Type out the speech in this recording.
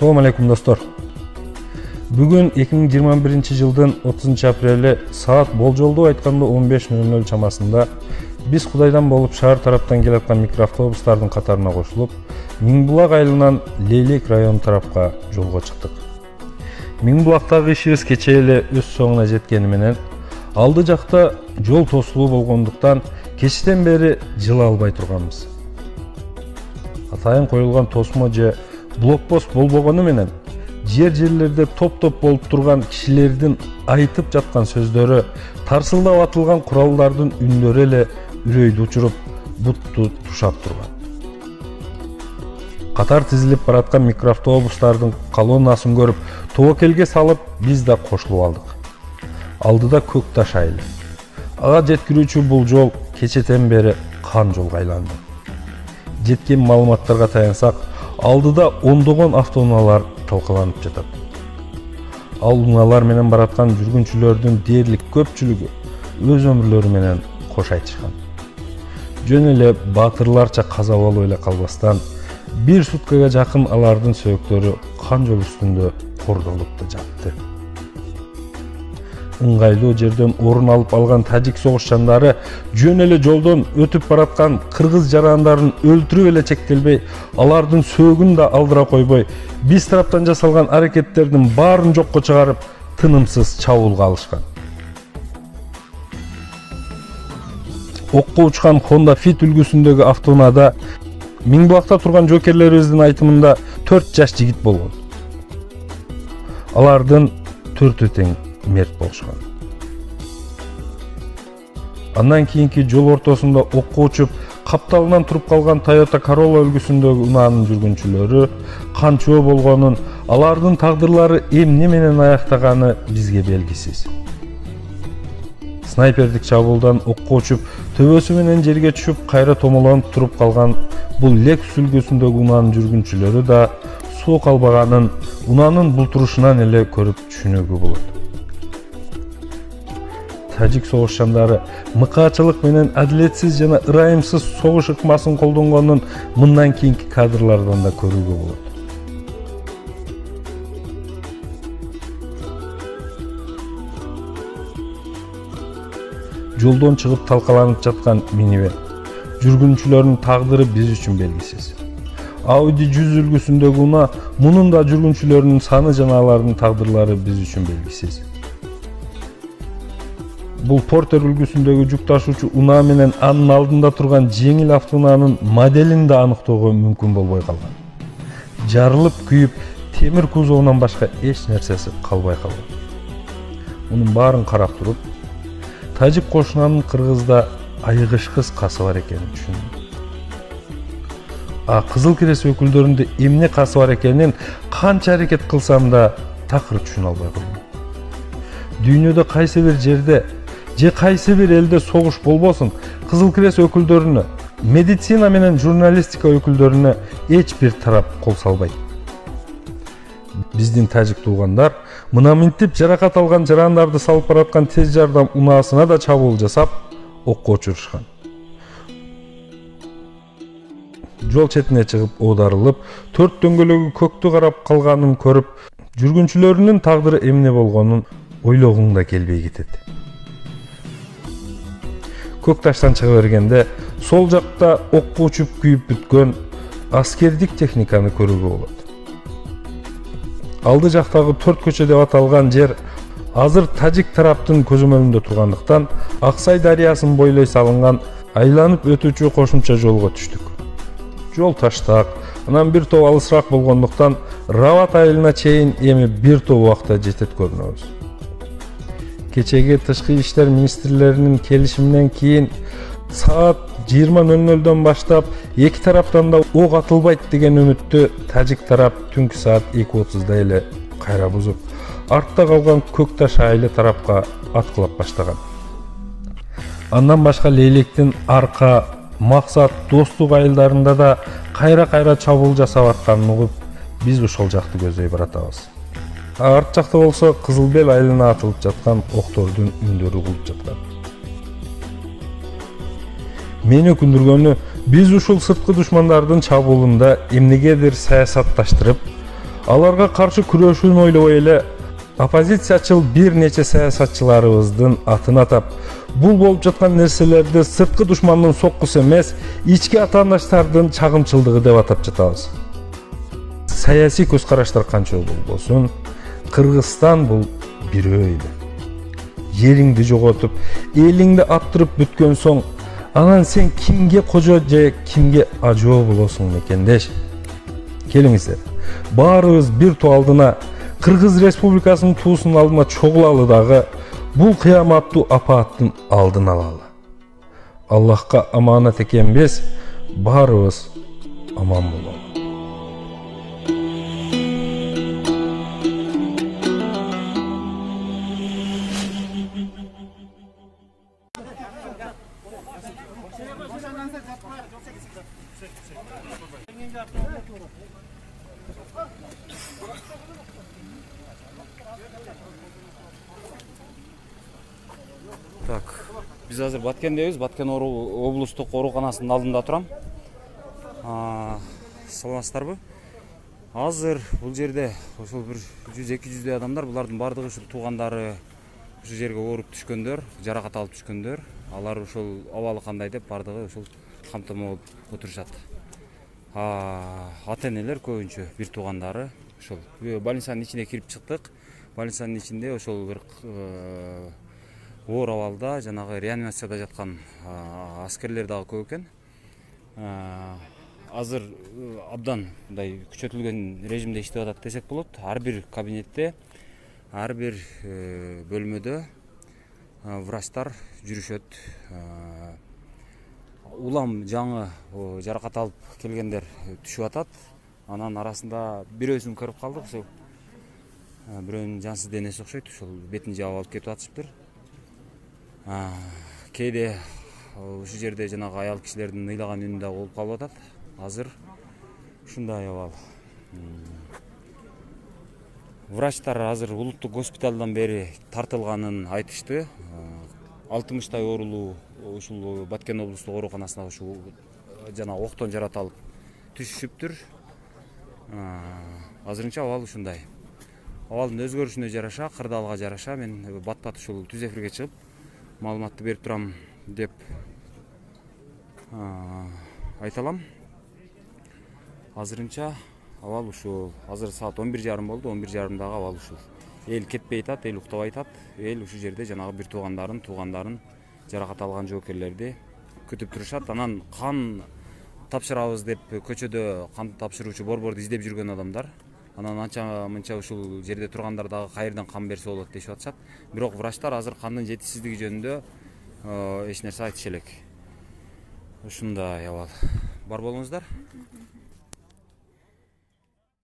Assalamu alaikum dostlar. Bugün 2021-жылдын 30-апрели saat болжолдуу айтканда 15:00 чамасында биз Кудайдан болуп шаар тараптан келаткан микроавтобустардын катарына кошулуп, Миңбулак айылынан Лейлек району тарапка жолго чыктык. Миңбулактагы ишибиз кечээ эле өз соңуна жеткени менен алды жакта жол тосулуу болгондуктан кечтен бери жыла албай турганбыз. Атайын коюлган тосмо же блокпост болбогону менен жерлерде топ-топ болуп турган кишилердин айтып жаткан сөздөрү, тарсылдап атылган куралдардын үндөрү эле үрөйдү учуруп, бутту тушап турган. Катар тизилип бараткан микроавтобустардын колоннасын көрүп, тобокелге салып, биз да кошулуп алдык. Алдыда көк таш айылы. Ага жеткирүүчү бул жол кечетен бери кан жолго айланды. Жеткен маалыматтарга таянсак, алдыда ондогон автоунаалар талкаланып жатат. Ал унаалар менен бараткан жүргүнчүлөрдүн дээрлик көпчүлүгү өз өмүрлөрү менен кош айтышкан. Жөн эле баатырларча каза болуп эле калбастан, бир суткага жакын алардын сөөктөрү кан жол үстүндө кордолуп да жатты. Ыңгайлуу жерден орун алып алган тажик согушчандары жөн эле жолдон өтүп бараткан кыргыз жарандарын өлтүрүп эле чектелбей, алардын сөөгүн да алдыра койбой, биз тараптан жасалган аракеттердин баарын жокко чыгарып, тынымсыз чабуулга алышкан. Окко учкан Honda Fit үлгүсүндөгү автоунаада Миңбулакта турган жокерлерибиздин айтымында 4 жаш жигит болгон. Алардын 4 тең мерт болушкан. Андан кийинки жол ортосунда окко учуп, капталынан туруп калган Toyota Corolla үлгүсүндөгү унаанын жүргүнчүлөрү канчоо болгонун, алардын тагдырлары эмне менен аяктаганы бизге белгисиз. Снайпердик чабуулдан окко учуп, төбөсү менен жерге түшүп, кайра томолонуп туруп калган бул Lexus үлгүсүндөгү унаанын жүргүнчүлөрү да суу калбаганын унаанын бултурушунан эле көрүп түшүнүүгө болот. Тажик согушчандары мыкаачылык менен адилетсиз жана ырайымсыз согуш ыкмасын колдонгонун мындан кийинки кадрлардан да көрүүгө болот. Жолдон чыгып талкаланып жаткан минивэн. Жүргүнчүлөрдүн тагдыры биз үчүн белгисиз. Audi 100 үлгүсүндөгү унаа, мунун да жүргүнчүлөрдүн саны жана алардын тагдырлары биз үчүн белгисиз. Бул Porter үлгүсүндөгү жүк ташуучу унаа менен анын алдында турган жеңил автоунаанын моделин да аныктоого мүмкүн болбой калган. Жарылып күйүп, темир кузовунан башка эч нерсеси калбай калган. Мунун баарын карап туруп, тажик кошунанын кыргызда айыгышкыс касы бар экенин түшүндүм. Кызыл крест өкүлдөрүндө эмне касы бар экенин канча аракет кылсам да такыр түшүнө албай калдым. Дүйнөдө кайсы бир жерде же кайсы бир элде согуш болбосун, Кызыл крест өкүлдөрүнө, медицина менен журналистика өкүлдөрүнө эч бир тарап кол салбайт. Биздин тажик туугандар мына минтип жаракат алган жарандарды салып бараткан тез жардам унаасына да чабуул жасап, окко учурушкан. Жол четине чыгып оодарылып, төрт дөңгөлөгү көктү карап калганын көрүп, жүргүнчүлөрүнүн тагдыры эмне болгонун ойлогуң да келбей кетет. Көк таштан чыга бергенде, сол жакта окко учуп күйүп бүткөн аскердик техниканы көрүүгө болот. Алды жактагы 4 көчө деп аталган жер азыр тажик тараптын көзөмөлүндө тургандыктан, Аксай дарыясын бойлой салынган айланып өтүүчү кошумча жолго түштүк. Жол таштак, анан бир топ алысыраак болгондуктан Рават айылына чейин эми бир топ убакта жетет көрүнөбүз. Кечеги Тышкы иштер министрлеринин келишиминен кийин саат 20:00 баштап эки тараптан да ок атылбайт деген үмүттү тажик тарап түнкү саат 2:30да эле кайра бузуп, артта калган көк таш айылы тарапка аткылап баштаган. Андан башка Лейлектин Арка, Максат, Достук айылдарында да кайра чабуул жасап атканын угуп, биз ошол жакты көздөй баратабыз. Арт жакта болсо Кызылбел айылына атылып жаткан октордун үндөрү угулуп жаткан. Мени өкүндүргөнү, биз ушул сырткы душмандардын чабуулунда эмнегедир саясатташтырып, Аларга каршы күрөшүүнү ойлобой эле оппозициячыл бир нече саясатчыларыбыздын атын атап, бул болуп жаткан нерселерди сырткы душмандын соккусу эмес, ички атаандаштардын чагымчылдыгы деп атап жатабыз. Саясий көз караштар канча болбосун, Кыргызстан бул бирөө эле. Жериңди жоготуп, элиңди аттырып бүткөн соң, анан сен кимге кожо же кимге ажоо болосуң мекендеш? Келиңиздер, баарыбыз бир туу алдына Кыргыз Республикасынын туусунун алдына чогулалы дагы бул кыяматтуу апааттын алдын алалы. Аллахка аманат экенбиз, баарыбыз аман бололу. Так, biz hazır Batkent'deyiz. Batken облустук ооруканасынын алдында турам. Саламатсыздарбы? Азыр бул жерде ошол бир 100-200 адамдар, булардын бардыгы ушул туугандары ушул жерге ооруп түшкөндөр, жаракат алып түшкөндөр. Алар ошол абалы кандай деп бардыгы ошол камтама болуп отурушат. Ата-энелер көбүнчө бир туугандары ошол больницанын ичине кирип чыктык. Больницанын ичинде ошол бир оор абалда жанагы реанимацияда жаткан аскерлер дагы көп экен. Азыр абдан мындай күчөтүлгөн режимде иштеп атат десек болот. Ар бир кабинетте, ар бир бөлмөдө врачтар жүрүшөт. Улам жаңы жаракат алып келгендер түшүп атат. Анан арасында бирөөсүн көрүп калдык. Ошол бирөөнүн жансыз денеси окшойт. Ошол бетин жаап алып кетип атышыптыр. Кейде ушул жерде жанагы аял кишилердин ыйлаган үнү да болуп калып атат. Азыр ушундай абал. Врачтар азыр улуттук госпиталдан бери тартылганын айтышты. 60 оорулуу ушул Баткен облустук ооруканасына ушул жана октон жарат алып түшүшүптүр. Азырынча абал ушундай. Абалдын өзгөрүшүнө жараша, кырдаалга жараша мен бат-бат ушул түз эфирге чыгып маалыматты берип турам деп айта алам. Азырынча абал ушул. Азыр саат 11:30 болду. 11:30дагы абал ушул. Эл кетпей атат, эл уктабай атат. Эл ушул жерде жанагы бир туугандарын жаракат алган жоокерлерди күтүп турушат. Анан кан тапшырабыз деп көчөдө кан тапшыруучу борборду издеп жүргөн адамдар. Анан анча мынча ушул жерде тургандар дагы кайерден кан берсе болот дешип атышат. Бирок врачтар азыр кандын жетишсиздиги жөнүндө эч нерсе айтыша элек. Ушундай абал. Бар болуңуздар.